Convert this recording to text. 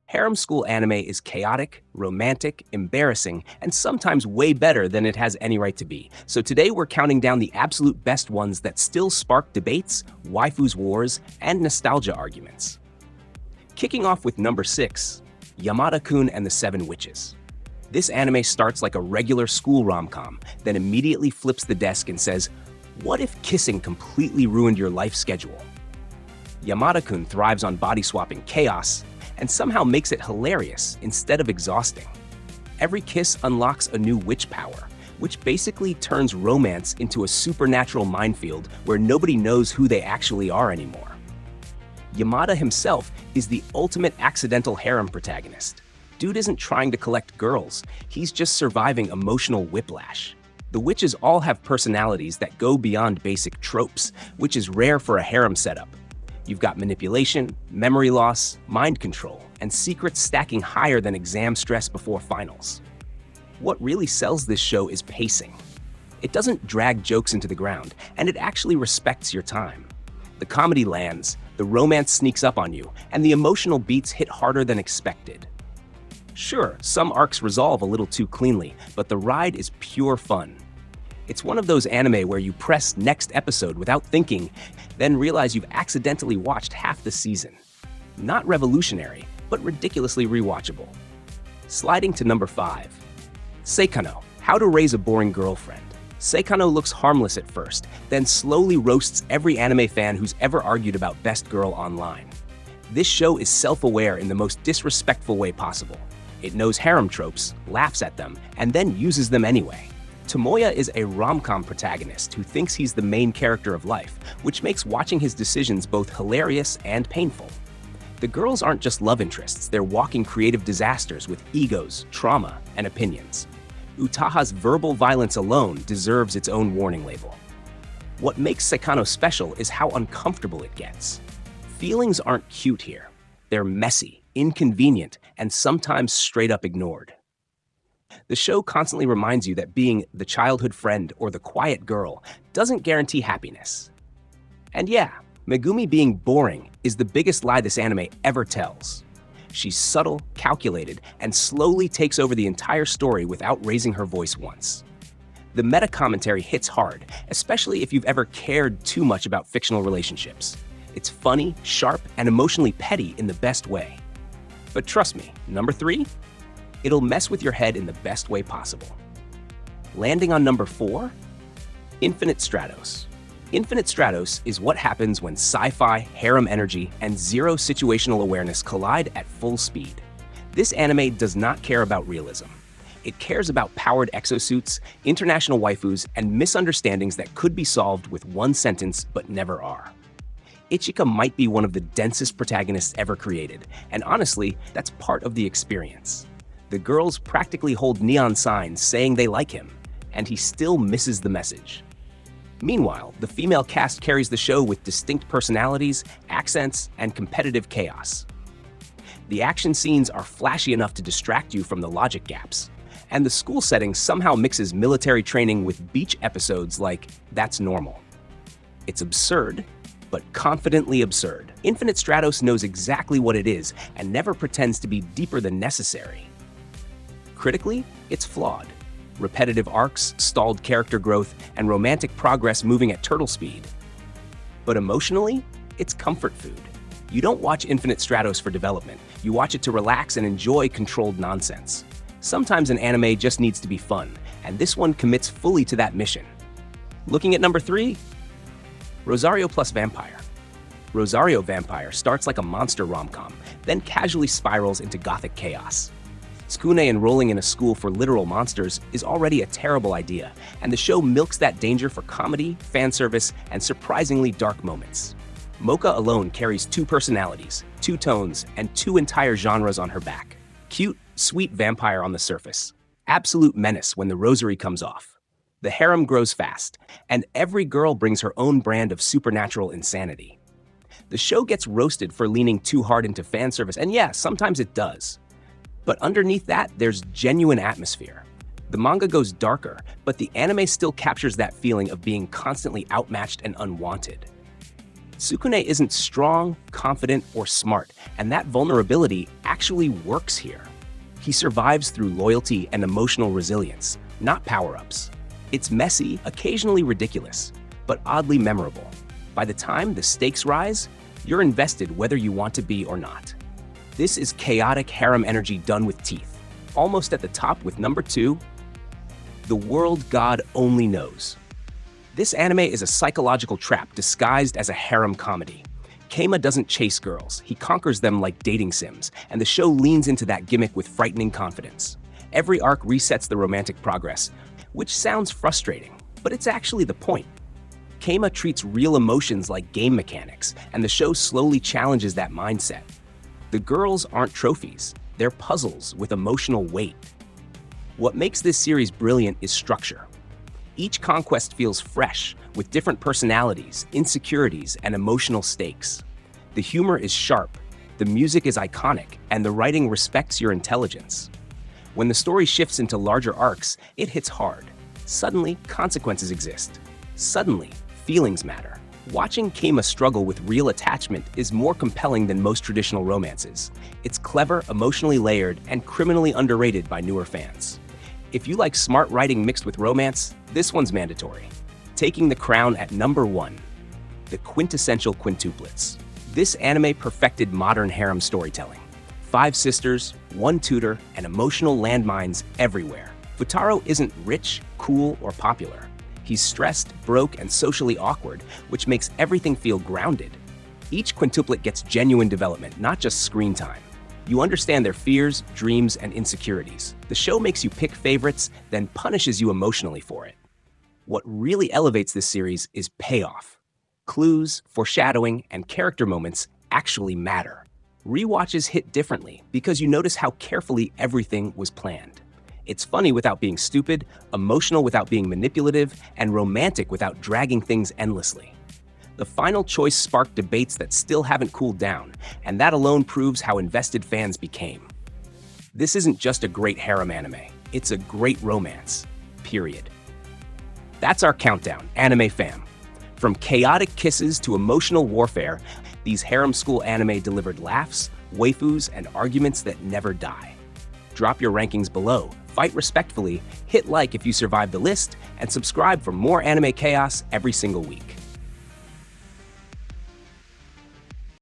Harem school anime is chaotic, romantic, embarrassing, and sometimes way better than it has any right to be. So today we're counting down the absolute best ones that still spark debates, waifus wars, and nostalgia arguments. Kicking off with number 6, Yamada-kun and the Seven Witches. This anime starts like a regular school rom-com, then immediately flips the desk and says, "What if kissing completely ruined your life schedule?" Yamada-kun thrives on body-swapping chaos, and somehow makes it hilarious instead of exhausting. Every kiss unlocks a new witch power, which basically turns romance into a supernatural minefield where nobody knows who they actually are anymore. Yamada himself is the ultimate accidental harem protagonist. Dude isn't trying to collect girls, he's just surviving emotional whiplash. The witches all have personalities that go beyond basic tropes, which is rare for a harem setup. You've got manipulation, memory loss, mind control, and secrets stacking higher than exam stress before finals. What really sells this show is pacing. It doesn't drag jokes into the ground, and it actually respects your time. The comedy lands, the romance sneaks up on you, and the emotional beats hit harder than expected. Sure, some arcs resolve a little too cleanly, but the ride is pure fun. It's one of those anime where you press next episode without thinking, then realize you've accidentally watched half the season. Not revolutionary, but ridiculously rewatchable. Sliding to number 5. Saekano, How to Raise a Boring Girlfriend. Saekano looks harmless at first, then slowly roasts every anime fan who's ever argued about Best Girl online. This show is self-aware in the most disrespectful way possible. It knows harem tropes, laughs at them, and then uses them anyway. Tomoya is a rom-com protagonist who thinks he's the main character of life, which makes watching his decisions both hilarious and painful. The girls aren't just love interests, they're walking creative disasters with egos, trauma, and opinions. Utaha's verbal violence alone deserves its own warning label. What makes Saekano special is how uncomfortable it gets. Feelings aren't cute here. They're messy, inconvenient, and sometimes straight up ignored. The show constantly reminds you that being the childhood friend or the quiet girl doesn't guarantee happiness. And yeah, Megumi being boring is the biggest lie this anime ever tells. She's subtle, calculated, and slowly takes over the entire story without raising her voice once. The meta-commentary hits hard, especially if you've ever cared too much about fictional relationships. It's funny, sharp, and emotionally petty in the best way. But trust me, number 3? It'll mess with your head in the best way possible. Landing on number 4, Infinite Stratos. Infinite Stratos is what happens when sci-fi, harem energy, and zero situational awareness collide at full speed. This anime does not care about realism. It cares about powered exosuits, international waifus, and misunderstandings that could be solved with one sentence but never are. Ichika might be one of the densest protagonists ever created, and honestly, that's part of the experience. The girls practically hold neon signs saying they like him, and he still misses the message. Meanwhile, the female cast carries the show with distinct personalities, accents, and competitive chaos. The action scenes are flashy enough to distract you from the logic gaps, and the school setting somehow mixes military training with beach episodes like That's Normal. It's absurd, but confidently absurd. Infinite Stratos knows exactly what it is and never pretends to be deeper than necessary. Critically, it's flawed. Repetitive arcs, stalled character growth, and romantic progress moving at turtle speed. But emotionally, it's comfort food. You don't watch Infinite Stratos for development. You watch it to relax and enjoy controlled nonsense. Sometimes an anime just needs to be fun, and this one commits fully to that mission. Looking at number 3, Rosario plus Vampire. Rosario Vampire starts like a monster rom-com, then casually spirals into gothic chaos. Tsukune enrolling in a school for literal monsters is already a terrible idea, and the show milks that danger for comedy, fan service, and surprisingly dark moments. Mocha alone carries 2 personalities, 2 tones, and 2 entire genres on her back. Cute, sweet vampire on the surface. Absolute menace when the rosary comes off. The harem grows fast, and every girl brings her own brand of supernatural insanity. The show gets roasted for leaning too hard into fan service, and yeah, sometimes it does. But underneath that, there's genuine atmosphere. The manga goes darker, but the anime still captures that feeling of being constantly outmatched and unwanted. Tsukune isn't strong, confident, or smart, and that vulnerability actually actually works here. He survives through loyalty and emotional resilience, not power-ups. It's messy, occasionally ridiculous, but oddly memorable. By the time the stakes rise, you're invested whether you want to be or not. This is chaotic harem energy done with teeth. Almost at the top with number 2, The World God Only Knows. This anime is a psychological trap disguised as a harem comedy. Keima doesn't chase girls, he conquers them like dating sims, and the show leans into that gimmick with frightening confidence. Every arc resets the romantic progress, which sounds frustrating, but it's actually the point. Keima treats real emotions like game mechanics, and the show slowly challenges that mindset. The girls aren't trophies, they're puzzles with emotional weight. What makes this series brilliant is structure. Each conquest feels fresh, with different personalities, insecurities, and emotional stakes. The humor is sharp, the music is iconic, and the writing respects your intelligence. When the story shifts into larger arcs, it hits hard. Suddenly, consequences exist. Suddenly, feelings matter. Watching Keima struggle with real attachment is more compelling than most traditional romances. It's clever, emotionally layered, and criminally underrated by newer fans. If you like smart writing mixed with romance, this one's mandatory. Taking the crown at number 1, The Quintessential Quintuplets. This anime perfected modern harem storytelling. 5 sisters, 1 tutor, and emotional landmines everywhere. Futaro isn't rich, cool, or popular. He's stressed, broke, and socially awkward, which makes everything feel grounded. Each quintuplet gets genuine development, not just screen time. You understand their fears, dreams, and insecurities. The show makes you pick favorites, then punishes you emotionally for it. What really elevates this series is payoff. Clues, foreshadowing, and character moments actually matter. Rewatches hit differently because you notice how carefully everything was planned. It's funny without being stupid, emotional without being manipulative, and romantic without dragging things endlessly. The final choice sparked debates that still haven't cooled down, and that alone proves how invested fans became. This isn't just a great harem anime, it's a great romance. Period. That's our countdown, Anime Fam. From chaotic kisses to emotional warfare, these harem school anime delivered laughs, waifus, and arguments that never die. Drop your rankings below, fight respectfully, hit like if you survived the list, and subscribe for more anime chaos every single week.